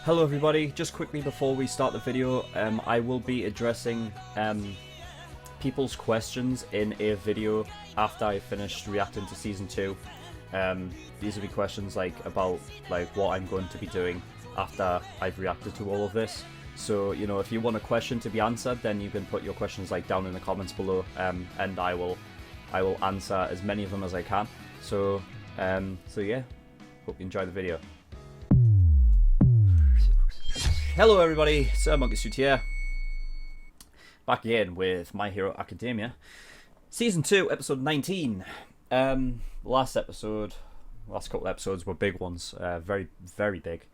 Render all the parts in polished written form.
Hello everybody, just quickly before we start the video, I will be addressing people's questions in a video after I finished reacting to Season 2. These will be questions about what I'm going to be doing after I've reacted to all of this. So, you know, if you want a question to be answered, then you can put your questions down in the comments below, and I will answer as many of them as I can. So yeah, hope you enjoy the video. Hello everybody, Sir Monkey Suit here, back again with My Hero Academia, Season 2, Episode 19. Last couple episodes were big ones, very, very big,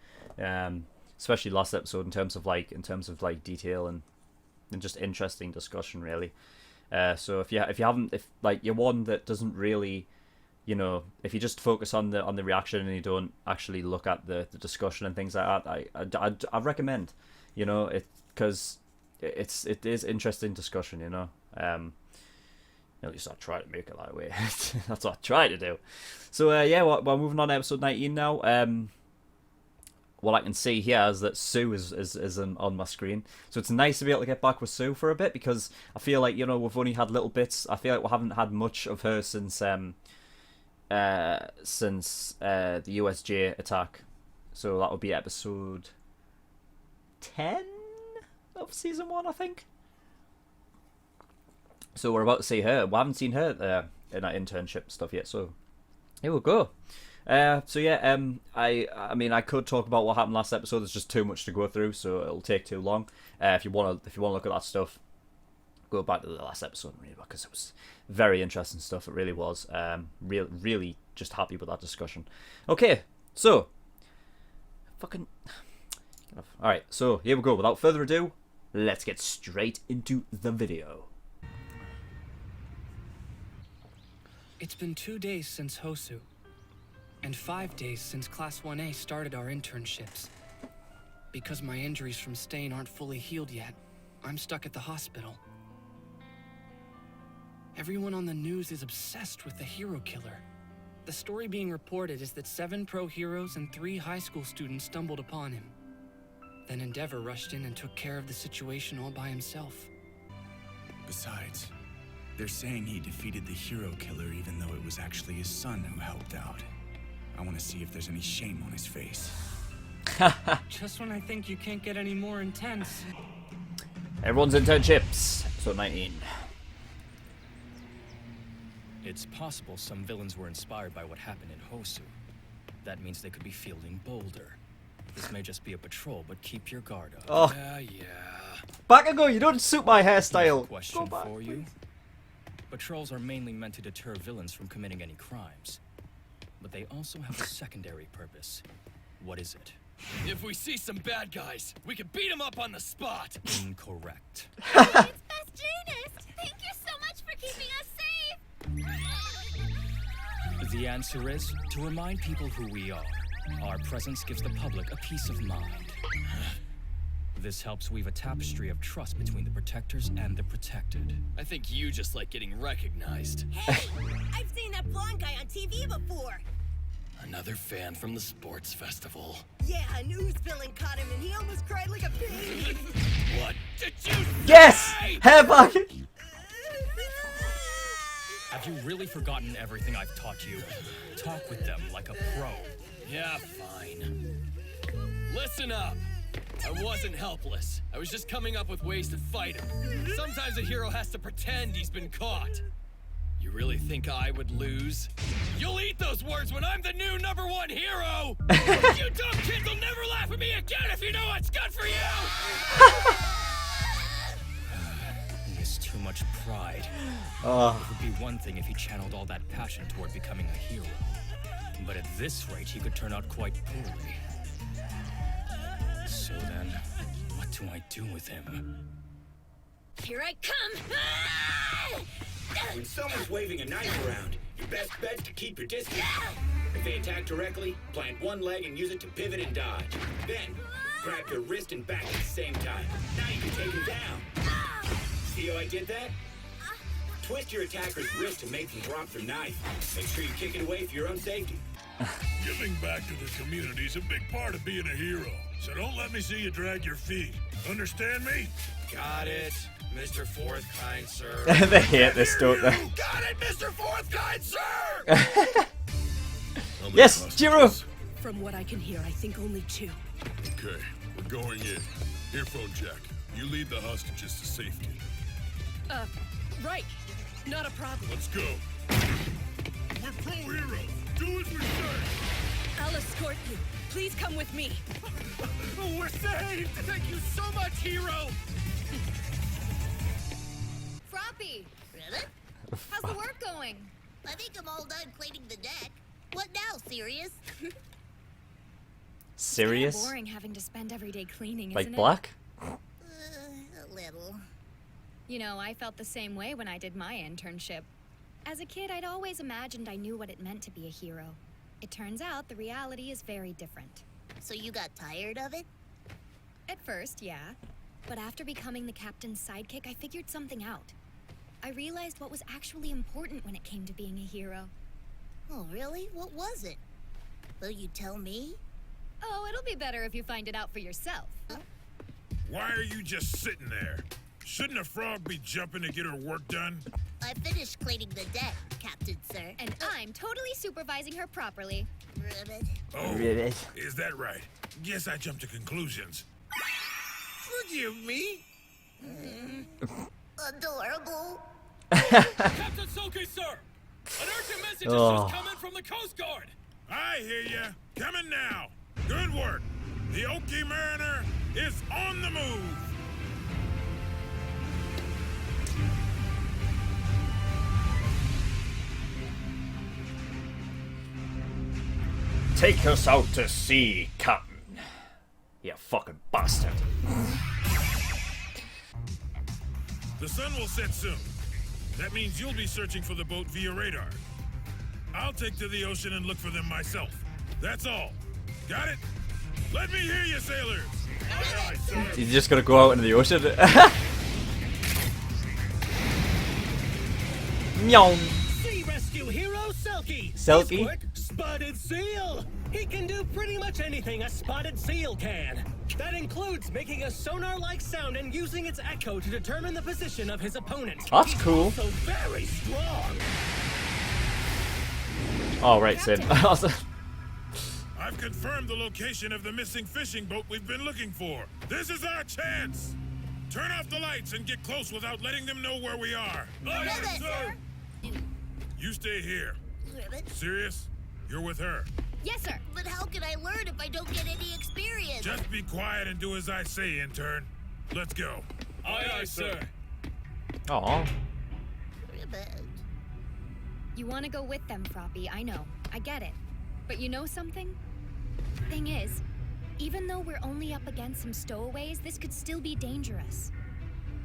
especially last episode in terms of detail and just interesting discussion, really. So if you're one that doesn't really, you know, if you just focus on the reaction and you don't actually look at the discussion and things like that, I recommend, you know, because it is interesting discussion, you know. At least I try to make it that way. That's what I try to do. So yeah, we're moving on to episode 19 now. What I can see here is that Sue is on my screen, so it's nice to be able to get back with Sue for a bit, because I feel like, you know, we've only had little bits. I feel like we haven't had much of her since the USJ attack. So that would be episode 10 of season 1, I think. So we're about to see her. We haven't seen her in that internship stuff yet. So here we go. So yeah, I mean, I could talk about what happened last episode. There's just too much to go through, so it'll take too long. If you wanna look at that stuff, go back to the last episode and read it, because it was very interesting stuff. It really was. Really just happy with that discussion. Okay, so all right. So here we go. Without further ado, let's get straight into the video. It's been 2 days since Hosu, and 5 days since Class 1A started our internships. Because my injuries from Stain aren't fully healed yet, I'm stuck at the hospital. Everyone on the news is obsessed with the hero killer. The story being reported is that 7 pro heroes and 3 high school students stumbled upon him. Then Endeavor rushed in and took care of the situation all by himself. Besides, they're saying he defeated the hero killer even though it was actually his son who helped out. I want to see if there's any shame on his face. Just when I think you can't get any more intense. Everyone's internships, episode 19. It's possible some villains were inspired by what happened in Hosu. That means they could be fielding Boulder. This may just be a patrol, but keep your guard up. Oh. Yeah. Back and go, you don't suit my hairstyle. Question Go back, for you. please. Patrols are mainly meant to deter villains from committing any crimes. But they also have a secondary purpose. What is it? If we see some bad guys, we can beat them up on the spot. Incorrect. It's Best Janus! Thank you so much for keeping us safe! The answer is to remind people who we are. Our presence gives the public a peace of mind. This helps weave a tapestry of trust between the protectors and the protected. I think you just like getting recognized. Hey! I've seen that blonde guy on TV before! Another fan from the sports festival. Yeah, a news villain caught him and he almost cried like a baby! What did you Yes! say? Hair back! Have you really forgotten everything I've taught you? Talk with them like a pro. Yeah, fine. Listen up. I wasn't helpless. I was just coming up with ways to fight him. Sometimes a hero has to pretend he's been caught. You really think I would lose? You'll eat those words when I'm the new #1 hero! You dumb kids will never laugh at me again if you know what's good for you! He has too much pride. Oh. It would be one thing if he channeled all that passion toward becoming a hero. But at this rate, he could turn out quite poorly. So then, what do I do with him? Here I come! Ah! When someone's waving a knife around, your best bet's to keep your distance. If they attack directly, plant one leg and use it to pivot and dodge. Then, grab your wrist and back at the same time. Now you can take him down. See how I did that? Twist your attacker's wrist to make them drop their knife. Make sure you kick it away for your own safety. Giving back to the community is a big part of being a hero. So don't let me see you drag your feet. Understand me? Got it, Mr. Fourth Kind Sir. They hate this, don't they? Got it, Mr. Fourth Kind Sir! How many Yes, hostages? Jiro! From what I can hear, I think only 2. Okay, we're going in. Earphone jack. You lead the hostages to safety. Right. Not a problem. Let's go. We're pro heroes. Do as we say. I'll escort you. Please come with me. We're saved! Thank you so much, hero! Froppy! Ribbit? How's the work going? I think I'm all done cleaning the deck. What now, Sirius? Serious? Boring having to spend every day cleaning, Like isn't black? A little. it? You know, I felt the same way when I did my internship. As a kid, I'd always imagined I knew what it meant to be a hero. It turns out the reality is very different. So you got tired of it? At first, yeah. But after becoming the captain's sidekick, I figured something out. I realized what was actually important when it came to being a hero. Oh, really? What was it? Will you tell me? Oh, it'll be better if you find it out for yourself. Why are you just sitting there? Shouldn't a frog be jumping to get her work done? I finished cleaning the deck, Captain Sir. And I'm totally supervising her properly. Ribbit. Oh, Really? is that right? Guess I jumped to conclusions. Forgive me? Adorable. Captain Soke, sir! An urgent message has just come in from the Coast Guard! I hear ya. Coming now. Good work. The Oki Mariner is on the move. Take us out to sea, Captain. You fucking bastard. The sun will set soon. That means you'll be searching for the boat via radar. I'll take to the ocean and look for them myself. That's all. Got it? Let me hear you, sailors. Aye, aye, sir. He's just gonna go out into the ocean. Meow. Sea rescue hero Selkie. Selkie? His quirk, spotted seal. He can do pretty much anything a spotted seal can. That includes making a sonar-like sound and using its echo to determine the position of his opponent. That's He's cool. also very strong. Oh, right, Sid. I've confirmed the location of the missing fishing boat we've been looking for. This is our chance. Turn off the lights and get close without letting them know where we are. Aye, aye, Ribbit. sir. You stay here. Ribbit. Serious? You're with her. Yes, sir. But how can I learn if I don't get any experience? Just be quiet and do as I say, intern. Let's go. Aye, aye, sir. Aw. Ribbit. You want to go with them, Froppy, I know. I get it. But you know something? Thing is, even though we're only up against some stowaways, this could still be dangerous.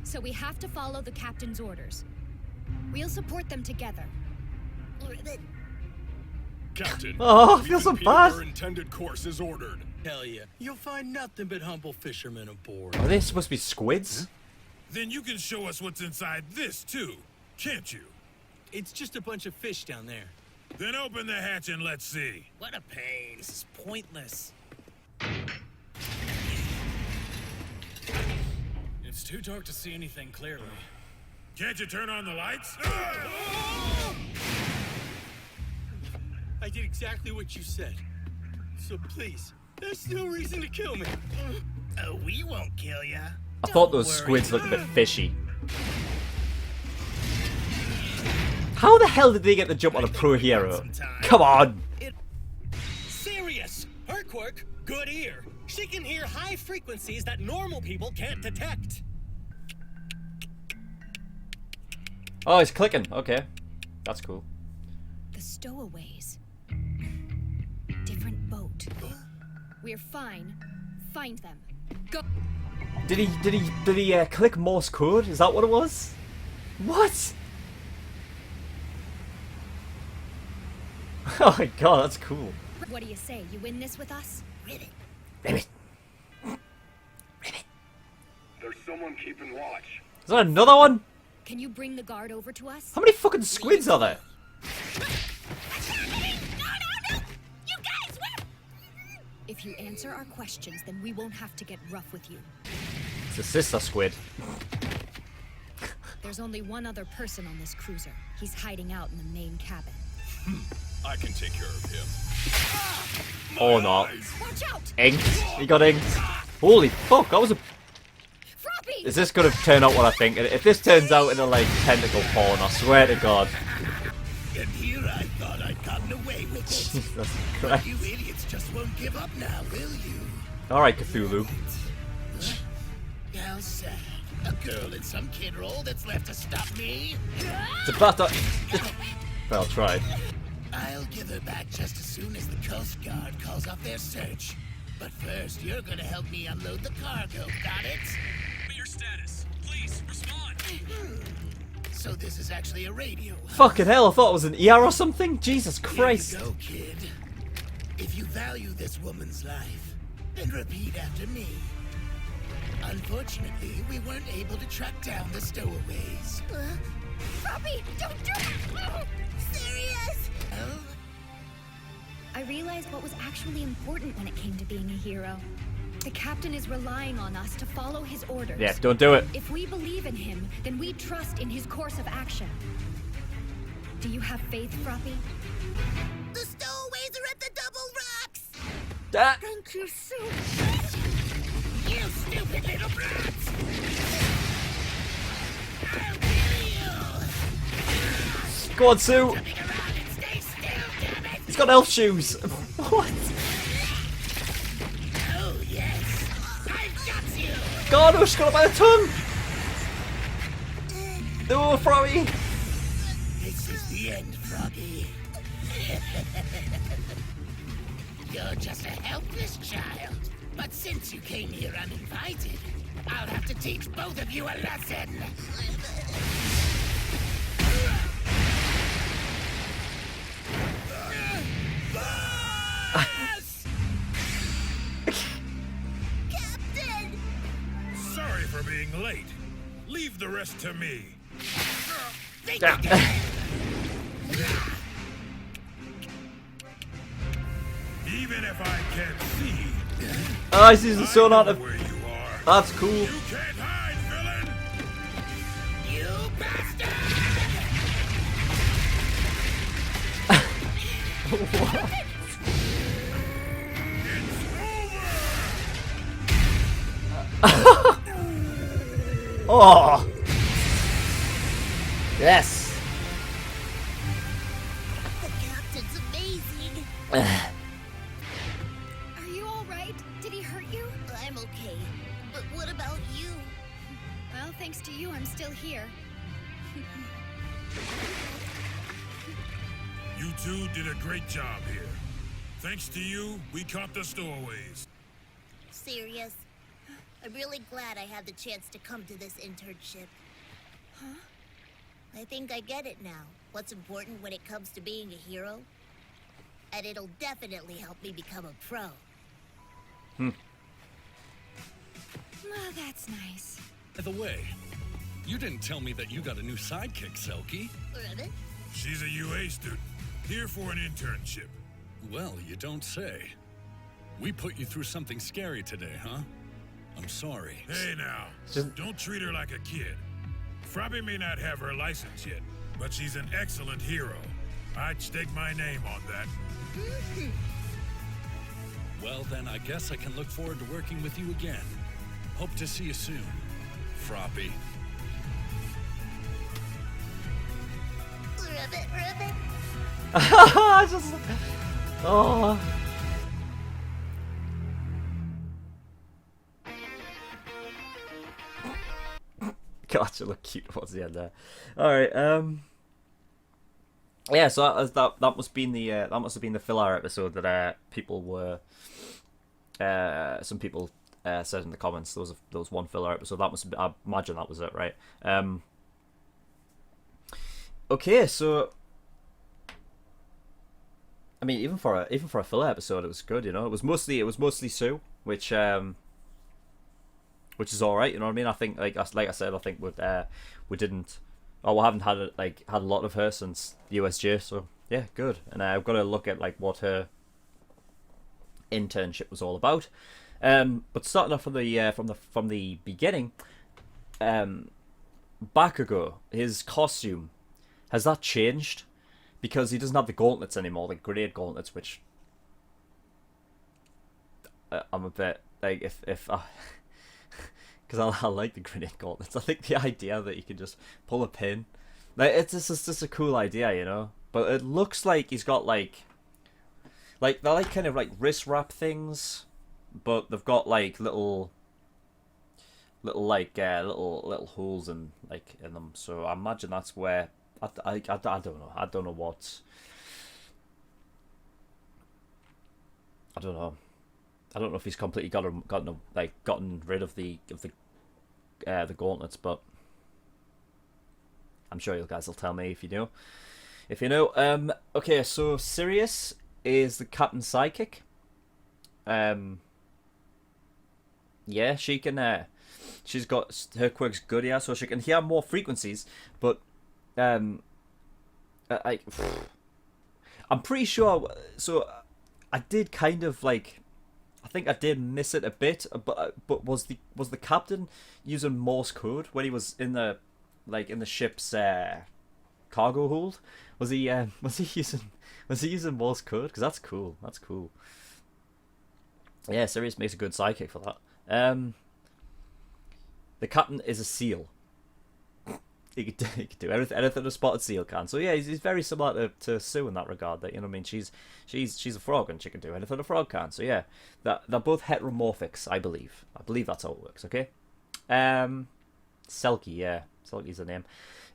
So we have to follow the captain's orders. We'll support them together. Ribbit. Captain. Oh, I feel so bad. Our intended course is ordered. Hell yeah. You'll find nothing but humble fishermen aboard. Are they supposed to be squids? Then you can show us what's inside this, too, can't you? It's just a bunch of fish down there. Then open the hatch and let's see. What a pain. This is pointless. It's too dark to see anything clearly. Can't you turn on the lights? I did exactly what you said. So please, there's no reason to kill me. We won't kill ya. I thought those squids looked a bit fishy. How the hell did they get the jump on a pro hero? Come on! Serious. Her quirk, good ear. She can hear high frequencies that normal people can't detect. Oh, he's clicking. Okay. That's cool. The stowaways. Different boat. We're fine. Find them. Go. Did he click Morse code? Is that what it was? What? Oh my god, that's cool. What do you say? You win this with us? Ribbit. Ribbit. There's someone keeping watch. Is that another one? Can you bring the guard over to us? How many fucking squids are there? No! You If you answer our questions, then we won't have to get rough with you. It's a sister squid. There's only one other person on this cruiser. He's hiding out in the main cabin. I can take care of him. Or not. Watch out! Inked. He got inked. Holy fuck, that was a... Froppy! Is this gonna turn out what I think? If this turns out into like tentacle porn, I swear to God. And here I thought I'd gotten away with it. Jesus But Christ. you idiots just won't give up now, will you? Alright, Cthulhu. How sad. A girl in some kid role that's left to stop me? It's about to... Well, I'll try. I'll give her back just as soon as the Coast Guard calls off their search. But first, you're gonna help me unload the cargo, got it? But your status. Please, respond. So this is actually a radio. Fucking hell, I thought it was an ER or something? Jesus Christ. Here you go, kid. If you value this woman's life, then repeat after me. Unfortunately, we weren't able to track down the stowaways. Froppy, don't do it! Serious? Oh? I realized what was actually important when it came to being a hero. The captain is relying on us to follow his orders. Yeah, don't do it. If we believe in him, then we trust in his course of action. Do you have faith, Froppy? The stowaways are at the double rocks! Ah. Thank you so You stupid little brats! I'll kill you! Go on, Sue. Jumping around and stay still, damn it! He's got elf shoes. What? Oh, yes! I've got you! God, oh, she's got it by the tongue. No, Froppy. This is the end, Froggy. You're just a helpless child. But since you came here uninvited, I'll have to teach both of you a lesson. Captain! Sorry for being late. Leave the rest to me. Think again. Even if I can't see, Oh, I see the sun I out know of... where you are. That's cool. You can't hide, villain! You bastard! Oh. Yes. The captain's amazing. Are you alright? Did he hurt you? I'm okay. But what about you? Well, thanks to you, I'm still here. You two did a great job here. Thanks to you, we caught the stowaways. Serious? I'm really glad I had the chance to come to this internship. Huh? I think I get it now. What's important when it comes to being a hero? And it'll definitely help me become a pro. Well, that's nice. By the way, you didn't tell me that you got a new sidekick, Selkie. Ribbit? She's a UA student, here for an internship. Well, you don't say. We put you through something scary today, huh? I'm sorry. Hey now, Just- don't treat her like a kid. Froppy may not have her license yet, but she's an excellent hero. I'd stake my name on that. Well, then I guess I can look forward to working with you again. Hope to see you soon, Froppy. Ribbit, ribbit. Just... Oh. God, you look cute towards the end there. All right. Yeah. So that must have been the filler episode that people were. Some people said in the comments there was one filler episode. That must have been, I imagine that was it, right? Okay, so I mean, even for a filler episode, it was good. You know, it was mostly Sue, which is all right. You know what I mean? I think like I said, I think we haven't had a lot of her since the USJ. So yeah, good. And I've got to look at like what her internship was all about. But starting off from the beginning, Bakugo, his costume, has that changed? Because he doesn't have the gauntlets anymore, the grenade gauntlets, which I'm a bit like if because I like the grenade gauntlets. I think the idea that you can just pull a pin, like it's just a cool idea, you know. But it looks like he's got like they're like kind of like wrist wrap things, but they've got like little holes in them. So I imagine that's where I don't know. I don't know what. I don't know. I don't know if he's completely gotten rid of the gauntlets, but I'm sure you guys will tell me if you know. If you know, okay, so Sirius is the captain's sidekick. Yeah, she can. She's got her quirk's good, yeah, so she can hear more frequencies. But I'm pretty sure. So I did kind of like. I think I did miss it a bit, but was the captain using Morse code when he was in the ship's cargo hold? Was he using Morse code? Because that's cool. That's cool. Yeah, Sirius makes a good sidekick for that. The captain is a seal. He could do anything a spotted seal can. So yeah, he's very similar to Sue in that regard. That, you know what I mean, she's a frog and she can do anything a frog can. So yeah, they're both heteromorphics, I believe. I believe that's how it works. Okay. Selkie, yeah, Selkie's the name.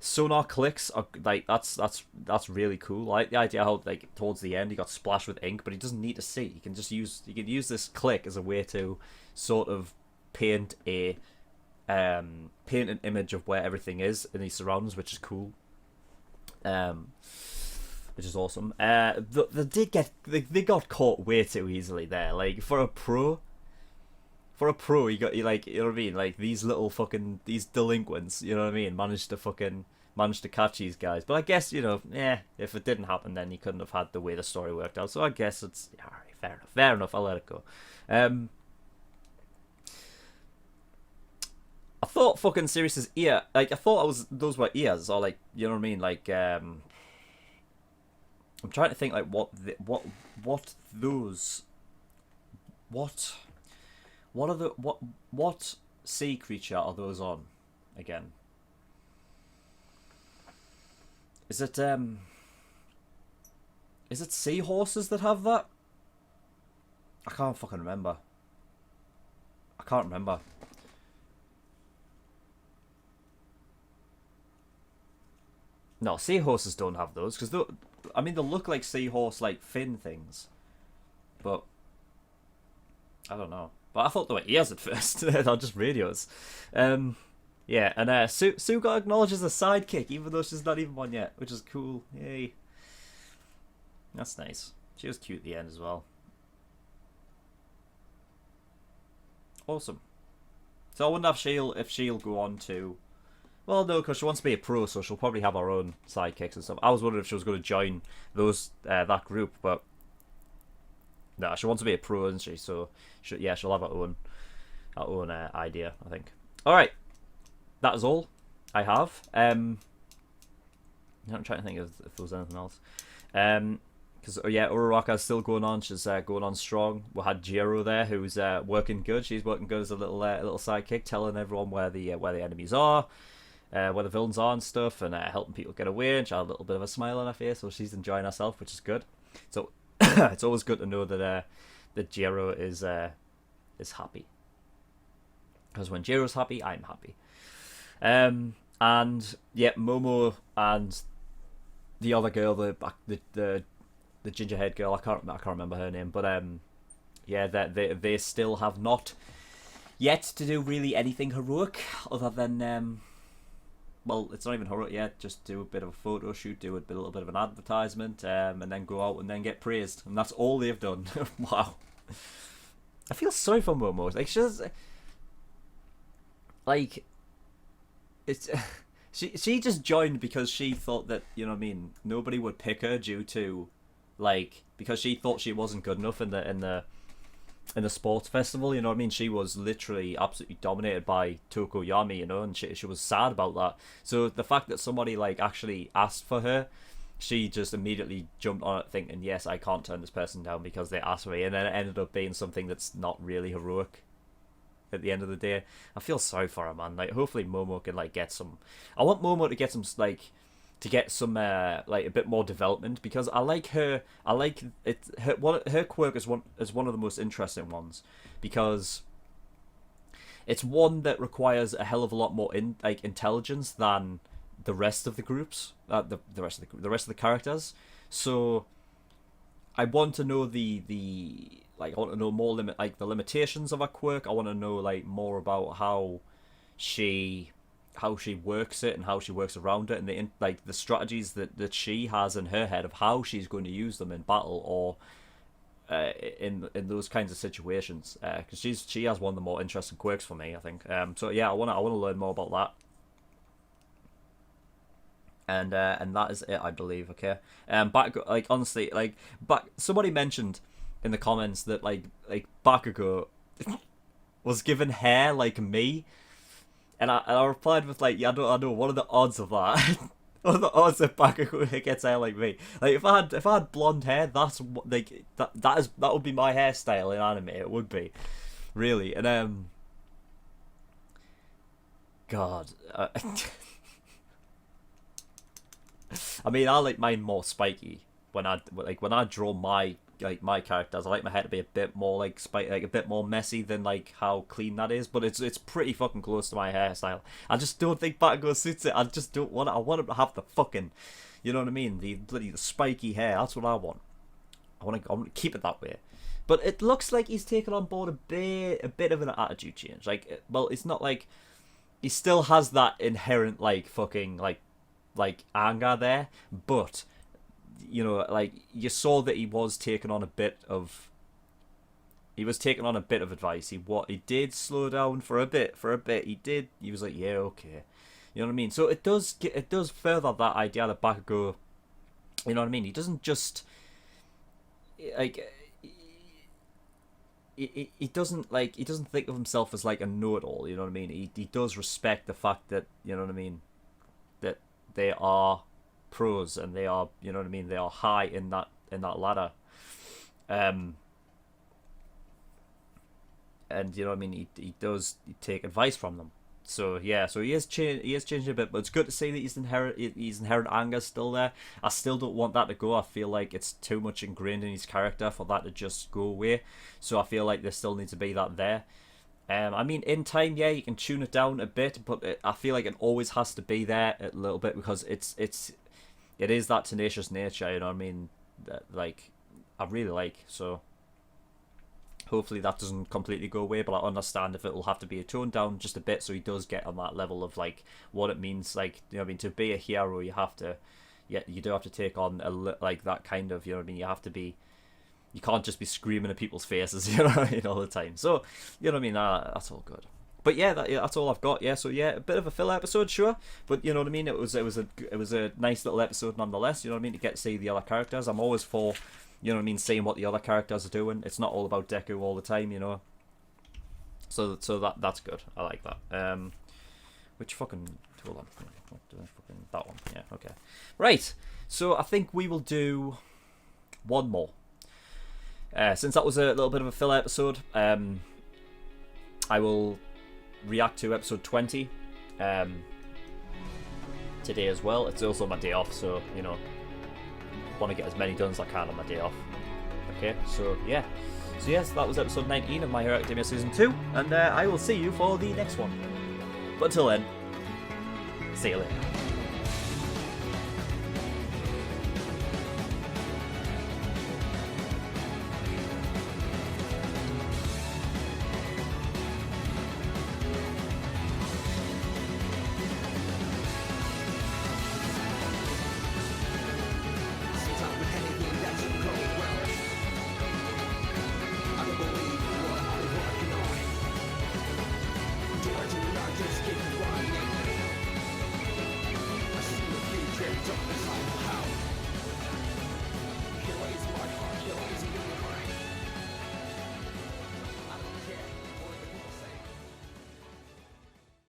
Sonar clicks are like that's really cool. I like the idea how like towards the end he got splashed with ink, but he doesn't need to see. He can use this click as a way to sort of paint an image of where everything is in these surroundings, which is cool. Which is awesome. They got caught way too easily there. Like for a pro, you know what I mean? Like these delinquents, you know what I mean? Managed to catch these guys. But I guess, you know, if it didn't happen, then you couldn't have had the way the story worked out. So I guess it's alright, fair enough. I'll let it go. I thought fucking Sirius's ear, like I thought those were ears, or like, you know what I mean? Like I'm trying to think like what sea creature are those on again? Is it seahorses that have that? I can't fucking remember. No, seahorses don't have those, because they look like seahorse like fin things, but I don't know. But I thought they were ears at first. They're just radios. Yeah, and Sue got acknowledged as a sidekick, even though she's not even one yet, which is cool. Yay. That's nice. She was cute at the end as well. Awesome. So I wonder if she'll go on to... Well, no, because she wants to be a pro, so she'll probably have her own sidekicks and stuff. I was wondering if she was going to join that group, but... No, she wants to be a pro, isn't she? So, she'll have her own idea, I think. Alright. That is all I have. I'm trying to think if there was anything else. Because Uraraka's still going on. She's going on strong. We had Jiro there, who's working good. She's working good as a little sidekick, telling everyone where the enemies are, where the villains are and stuff, and helping people get away. And she had a little bit of a smile on her face, so she's enjoying herself, which is good. So it's always good to know that Jiro is happy. Because when Jiro's happy, I'm happy. And yeah, Momo and the other girl, the ginger-haired girl, I can't remember her name, but yeah, they still have not yet to do really anything heroic other than well, it's not even heroic yet. Just do a bit of a photo shoot, do a little bit of an advertisement, and then go out and then get praised, and that's all they've done. Wow, I feel sorry for Momo. Like she's like. It's she just joined because she thought that, you know what I mean, nobody would pick her due to, like, because she thought she wasn't good enough in the sports festival, you know what I mean? She was literally absolutely dominated by Tokoyami, you know, and she was sad about that. So the fact that somebody like actually asked for her, she just immediately jumped on it thinking, yes, I can't turn this person down because they asked me, and then it ended up being something that's not really heroic at the end of the day. I feel sorry for her, man. Like, hopefully Momo can like get some, I want Momo to get some like like a bit more development, because I like her. I like it. Her quirk is one of the most interesting ones, because it's one that requires a hell of a lot more intelligence than the rest of the groups, the rest of the characters. So I want to know I want to know more the limitations of her quirk. I want to know like more about how she works it and how she works around it, and the strategies that she has in her head of how she's going to use them in battle or in those kinds of situations. Because she has one of the more interesting quirks for me, I think. So yeah, I want to learn more about that. And that is it, I believe. Okay. Honestly, somebody mentioned in the comments that like Bakugo was given hair like me. And I replied with like, yeah, I know. What are the odds of that? What are the odds that Bakugo gets hair like me? Like, if I had blonde hair, that's like that would be my hairstyle in anime. It would be, really. And God, I mean, I like mine more spiky. When I draw my characters, I like my hair to be a bit more like a bit more messy than like how clean that is, but it's pretty fucking close to my hairstyle. I just don't think Bakugo suits it. I just don't want it. I want him to have the fucking, you know what I mean, the spiky hair. That's what I want. I want to keep it that way. But it looks like he's taken on board a bit of an attitude change. Like, well, it's not like he still has that inherent like fucking like anger there, but you know, like, you saw that he was taking on a bit of advice. He did slow down for a bit. He was like, yeah, okay, you know what I mean. So it does further that idea that Bakugo, you know what I mean, he doesn't just like he doesn't think of himself as like a know-it-all, you know what I mean. He does respect the fact that, you know what I mean, that they are pros and they are, you know what I mean, they are high in that ladder, and you know what I mean, he does take advice from them. So yeah, so he has changed a bit, but it's good to see that his inherent anger still there. I still don't want that to go. I feel like it's too much ingrained in his character for that to just go away. So I feel like there still needs to be that there. I mean, in time, yeah, you can tune it down a bit, but I feel like it always has to be there a little bit, because it is that tenacious nature, you know what I mean, that like I really like. So hopefully that doesn't completely go away, but I understand if it'll have to be toned down just a bit, so he does get on that level of like what it means, like, you know what I mean, to be a hero, you do have to take on like that kind of, you know what I mean, you can't just be screaming at people's faces, you know what I mean, all the time. So, you know what I mean, that's all good. But yeah, that's all I've got. Yeah, so yeah, a bit of a filler episode, sure, but you know what I mean. It was a nice little episode nonetheless. You know what I mean, to get to see the other characters. I'm always for, you know what I mean, seeing what the other characters are doing. It's not all about Deku all the time, you know. So that's good. I like that. Which fucking, hold on, that one. Yeah, okay. Right. So I think we will do one more. Since that was a little bit of a filler episode, I will react to episode 20 today as well. It's also my day off, so, you know, want to get as many done as I can on my day off. Okay, so yeah. So yes, that was episode 19 of My Hero Academia Season 2, and I will see you for the next one. But until then, see you later.